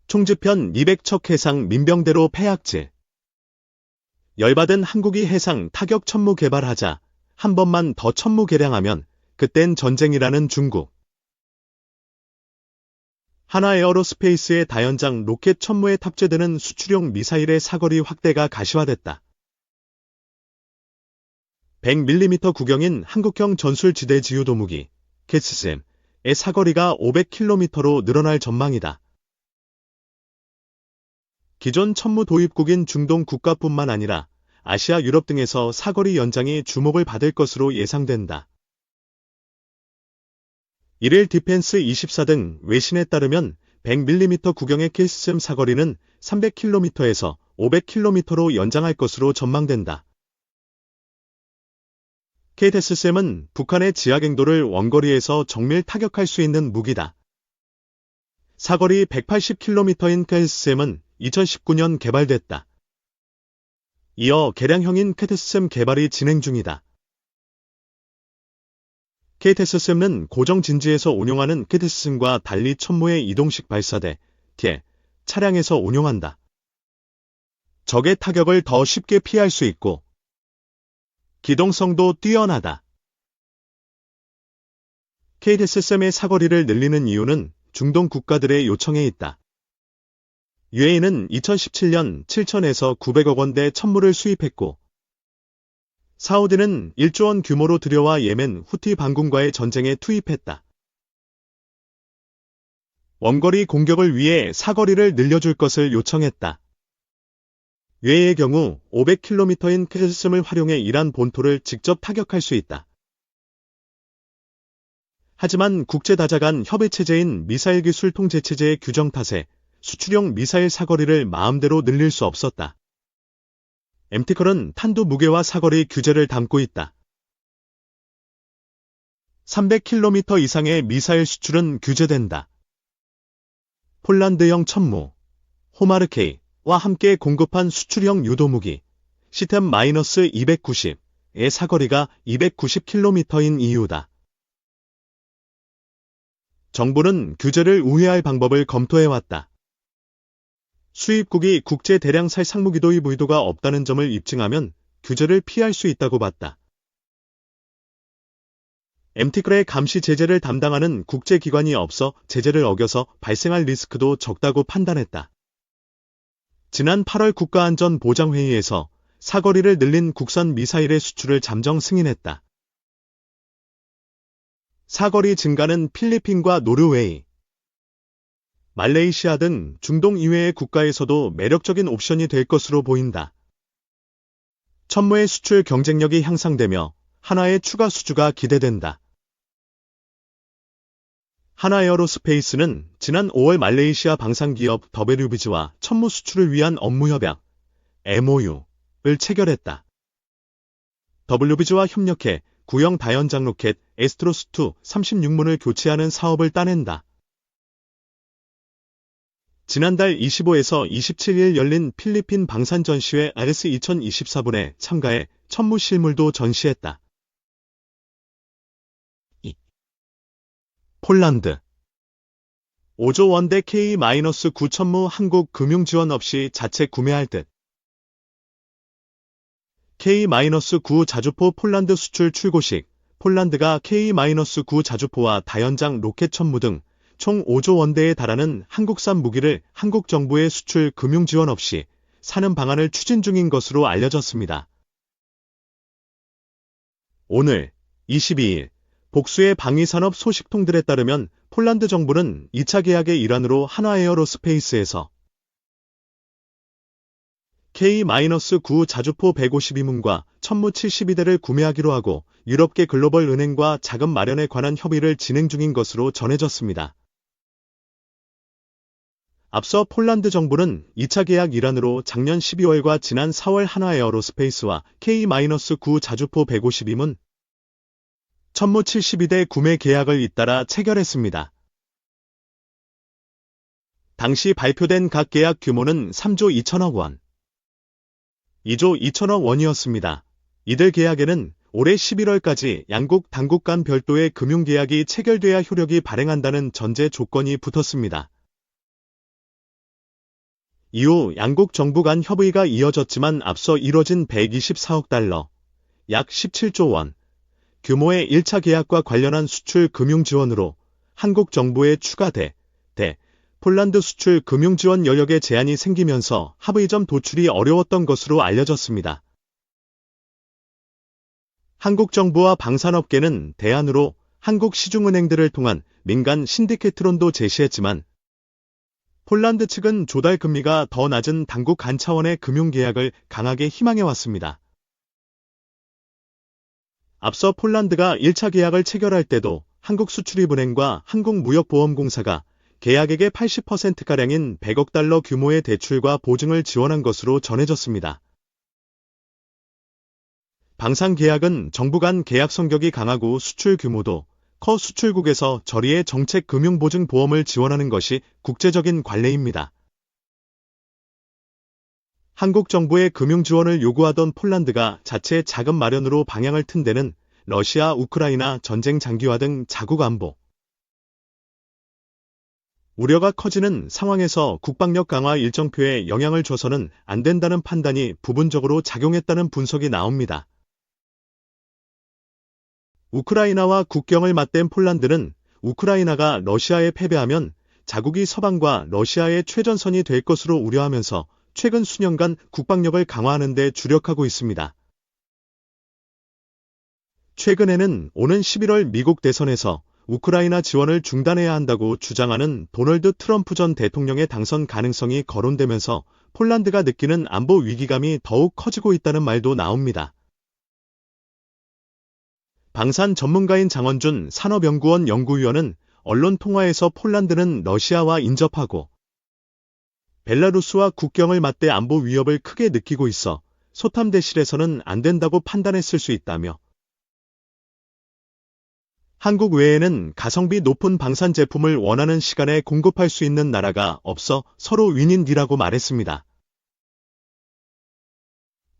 총주편 200척 해상 민병대로 폐악질. 열받은 한국이 해상 타격 천무 개발하자 한 번만 더 천무 개량하면 그땐 전쟁이라는 중국. 하나에어로스페이스의 다연장 로켓 천무에 탑재되는 수출용 미사일의 사거리 확대가 가시화됐다. 100mm 구경인 한국형 전술지대 지휘도무기 캐스샘의 사거리가 500km로 늘어날 전망이다. 기존 천무 도입국인 중동 국가뿐만 아니라 아시아, 유럽 등에서 사거리 연장이 주목을 받을 것으로 예상된다. 1일 디펜스24 등 외신에 따르면 100mm 구경의 캐스샘 사거리는 300km에서 500km로 연장할 것으로 전망된다. 캐스샘은 북한의 지하갱도를 원거리에서 정밀 타격할 수 있는 무기다. 사거리 180km인 캐스샘은 2019년 개발됐다. 이어 개량형인 캐스샘 개발이 진행 중이다. 캐스샘은 고정 진지에서 운용하는 캐스샘과 달리 천무의 이동식 발사대, 차량에서 운용한다. 적의 타격을 더 쉽게 피할 수 있고 기동성도 뛰어나다. 캐스샘의 사거리를 늘리는 이유는 중동 국가들의 요청에 있다. UAE는 2017년 7천에서 900억 원대 천무를 수입했고 사우디는 1조 원 규모로 들여와 예멘 후티 반군과의 전쟁에 투입했다. 원거리 공격을 위해 사거리를 늘려줄 것을 요청했다. UAE의 경우 500km인 캐스샘을 활용해 이란 본토를 직접 타격할 수 있다. 하지만 국제다자 간 협의체제인 미사일기술 통제체제의 규정 탓에 수출용 미사일 사거리를 마음대로 늘릴 수 없었다. MT컬은 탄도 무게와 사거리 규제를 담고 있다. 300km 이상의 미사일 수출은 규제된다. 폴란드형 천무, 호마르케이와 함께 공급한 수출형 유도무기, 시템-290의 사거리가 290km인 이유다. 정부는 규제를 우회할 방법을 검토해왔다. 수입국이 국제 대량살 상무기 도입 의도가 없다는 점을 입증하면 규제를 피할 수 있다고 봤다. MT컬의 감시 제재를 담당하는 국제기관이 없어 제재를 어겨서 발생할 리스크도 적다고 판단했다. 지난 8월 국가안전보장회의에서 사거리를 늘린 국산 미사일의 수출을 잠정 승인했다. 사거리 증가는 필리핀과 노르웨이, 말레이시아 등 중동 이외의 국가에서도 매력적인 옵션이 될 것으로 보인다. 천무의 수출 경쟁력이 향상되며 하나의 추가 수주가 기대된다. 하나에어로스페이스는 지난 5월 말레이시아 방산기업 WBG와 천무 수출을 위한 업무협약 MOU를 체결했다. WBG와 협력해 구형 다연장 로켓 에스트로스2 36문을 교체하는 사업을 따낸다. 지난달 25에서 27일 열린 필리핀 방산 전시회 RS 2024분에 참가해 천무 실물도 전시했다. 폴란드 5조 원대 K-9 천무 한국 금융 지원 없이 자체 구매할 듯. K-9 자주포 폴란드 수출 출고식. 폴란드가 K-9 자주포와 다연장 로켓 천무 등 총 5조 원대에 달하는 한국산 무기를 한국 정부의 수출 금융 지원 없이 사는 방안을 추진 중인 것으로 알려졌습니다. 오늘 22일 복수의 방위산업 소식통들에 따르면 폴란드 정부는 2차 계약의 일환으로 하나에어로스페이스에서 K-9 자주포 152문과 천무 72대를 구매하기로 하고 유럽계 글로벌 은행과 자금 마련에 관한 협의를 진행 중인 것으로 전해졌습니다. 앞서 폴란드 정부는 2차 계약 일환으로 작년 12월과 지난 4월 하나에어로스페이스와 K-9 자주포 152문, 천무 72대 구매 계약을 잇따라 체결했습니다. 당시 발표된 각 계약 규모는 3조 2천억 원, 2조 2천억 원이었습니다. 이들 계약에는 올해 11월까지 양국 당국 간 별도의 금융계약이 체결돼야 효력이 발행한다는 전제 조건이 붙었습니다. 이후 양국 정부 간 협의가 이어졌지만 앞서 이뤄진 124억 달러, 약 17조 원 규모의 1차 계약과 관련한 수출 금융 지원으로 한국 정부의 추가 폴란드 수출 금융 지원 여력에 제한이 생기면서 합의점 도출이 어려웠던 것으로 알려졌습니다. 한국 정부와 방산업계는 대안으로 한국 시중은행들을 통한 민간 신디케트론도 제시했지만 폴란드 측은 조달 금리가 더 낮은 당국 간 차원의 금융계약을 강하게 희망해왔습니다. 앞서 폴란드가 1차 계약을 체결할 때도 한국수출입은행과 한국무역보험공사가 계약액의 80%가량인 100억 달러 규모의 대출과 보증을 지원한 것으로 전해졌습니다. 방산 계약은 정부 간 계약 성격이 강하고 수출 규모도 커 수출국에서 저리의 정책 금융보증 보험을 지원하는 것이 국제적인 관례입니다. 한국 정부의 금융 지원을 요구하던 폴란드가 자체 자금 마련으로 방향을 튼 데는 러시아, 우크라이나 전쟁 장기화 등 자국 안보 우려가 커지는 상황에서 국방력 강화 일정표에 영향을 줘서는 안 된다는 판단이 부분적으로 작용했다는 분석이 나옵니다. 우크라이나와 국경을 맞댄 폴란드는 우크라이나가 러시아에 패배하면 자국이 서방과 러시아의 최전선이 될 것으로 우려하면서 최근 수년간 국방력을 강화하는 데 주력하고 있습니다. 최근에는 오는 11월 미국 대선에서 우크라이나 지원을 중단해야 한다고 주장하는 도널드 트럼프 전 대통령의 당선 가능성이 거론되면서 폴란드가 느끼는 안보 위기감이 더욱 커지고 있다는 말도 나옵니다. 방산 전문가인 장원준 산업연구원 연구위원은 언론 통화에서 폴란드는 러시아와 인접하고 벨라루스와 국경을 맞대 안보 위협을 크게 느끼고 있어 소탐대실에서는 안 된다고 판단했을 수 있다며 한국 외에는 가성비 높은 방산 제품을 원하는 시간에 공급할 수 있는 나라가 없어 서로 윈윈이라고 말했습니다.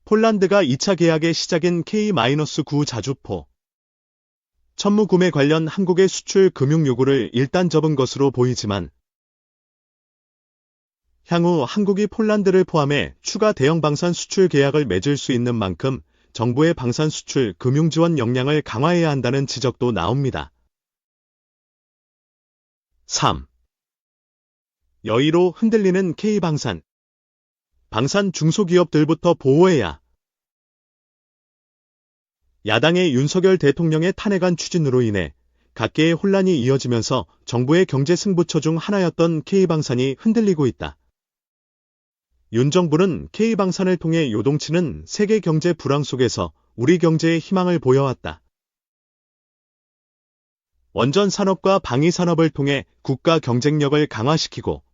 폴란드가 2차 계약의 시작인 K-9 자주포 천무 구매 관련 한국의 수출 금융 요구를 일단 접은 것으로 보이지만 향후 한국이 폴란드를 포함해 추가 대형 방산 수출 계약을 맺을 수 있는 만큼 정부의 방산 수출 금융 지원 역량을 강화해야 한다는 지적도 나옵니다. 3. 여의로 흔들리는 K방산. 방산 중소기업들부터 보호해야. 야당의 윤석열 대통령의 탄핵안 추진으로 인해 각계의 혼란이 이어지면서 정부의 경제 승부처 중 하나였던 K방산이 흔들리고 있다. 윤 정부는 K방산을 통해 요동치는 세계 경제 불황 속에서 우리 경제에 희망을 보여왔다. 원전 산업과 방위 산업을 통해 국가 경쟁력을 강화시키고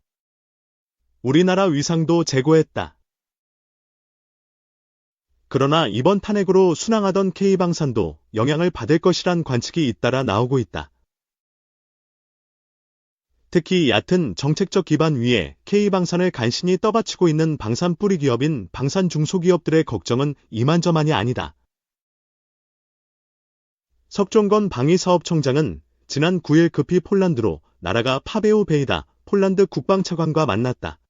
우리나라 위상도 제고했다. 그러나 이번 탄핵으로 순항하던 K방산도 영향을 받을 것이란 관측이 잇따라 나오고 있다. 특히 얕은 정책적 기반 위에 K방산을 간신히 떠받치고 있는 방산 뿌리 기업인 방산 중소기업들의 걱정은 이만저만이 아니다. 석종건 방위사업청장은 지난 9일 급히 폴란드로 나라가 파베오 베이다 폴란드 국방차관과 만났다.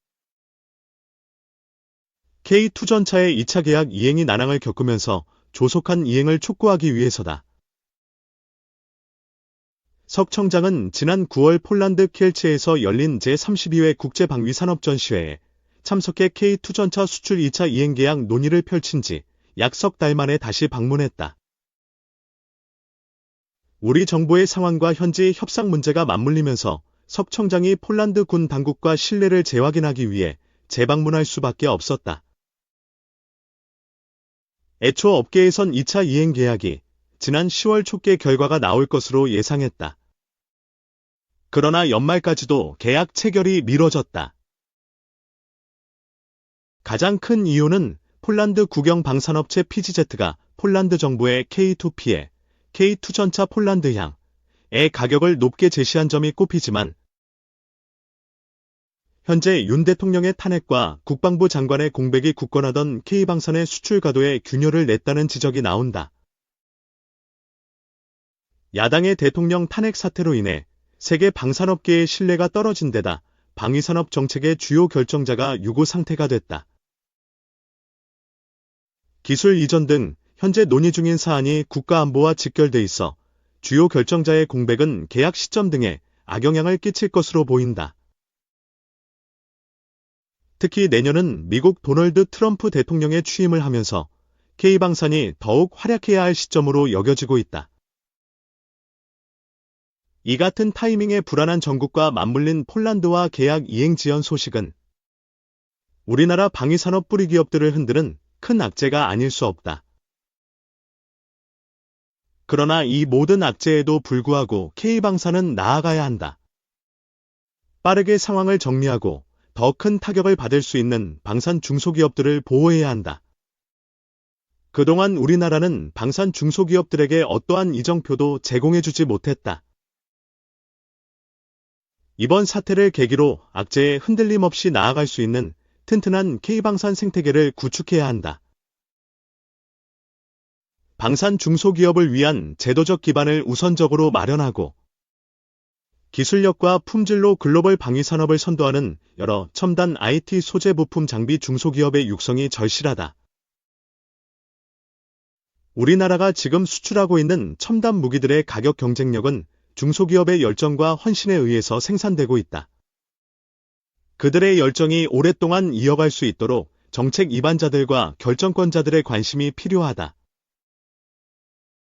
K2 전차의 2차 계약 이행이 난항을 겪으면서 조속한 이행을 촉구하기 위해서다. 석 청장은 지난 9월 폴란드 키엘체에서 열린 제32회 국제방위산업전시회에 참석해 K2 전차 수출 2차 이행 계약 논의를 펼친 지 약 석 달 만에 다시 방문했다. 우리 정부의 상황과 현지 협상 문제가 맞물리면서 석 청장이 폴란드 군 당국과 신뢰를 재확인하기 위해 재방문할 수밖에 없었다. 애초 업계에선 2차 이행 계약이 지난 10월 초께 결과가 나올 것으로 예상했다. 그러나 연말까지도 계약 체결이 미뤄졌다. 가장 큰 이유는 폴란드 국영 방산업체 PGZ가 폴란드 정부의 K2P에 K2 전차 폴란드향의 가격을 높게 제시한 점이 꼽히지만 현재 윤 대통령의 탄핵과 국방부 장관의 공백이 굳건하던 K방산의 수출 가도에 균열을 냈다는 지적이 나온다. 야당의 대통령 탄핵 사태로 인해 세계 방산업계의 신뢰가 떨어진 데다 방위산업 정책의 주요 결정자가 유고 상태가 됐다. 기술 이전 등 현재 논의 중인 사안이 국가안보와 직결돼 있어 주요 결정자의 공백은 계약 시점 등에 악영향을 끼칠 것으로 보인다. 특히 내년은 미국 도널드 트럼프 대통령의 취임을 하면서 K방산이 더욱 활약해야 할 시점으로 여겨지고 있다. 이 같은 타이밍에 불안한 정국과 맞물린 폴란드와 계약 이행 지연 소식은 우리나라 방위산업 뿌리 기업들을 흔드는 큰 악재가 아닐 수 없다. 그러나 이 모든 악재에도 불구하고 K방산은 나아가야 한다. 빠르게 상황을 정리하고 더 큰 타격을 받을 수 있는 방산 중소기업들을 보호해야 한다. 그동안 우리나라는 방산 중소기업들에게 어떠한 이정표도 제공해주지 못했다. 이번 사태를 계기로 악재에 흔들림 없이 나아갈 수 있는 튼튼한 K방산 생태계를 구축해야 한다. 방산 중소기업을 위한 제도적 기반을 우선적으로 마련하고 기술력과 품질로 글로벌 방위산업을 선도하는 여러 첨단 IT 소재 부품 장비 중소기업의 육성이 절실하다. 우리나라가 지금 수출하고 있는 첨단 무기들의 가격 경쟁력은 중소기업의 열정과 헌신에 의해서 생산되고 있다. 그들의 열정이 오랫동안 이어갈 수 있도록 정책 입안자들과 결정권자들의 관심이 필요하다.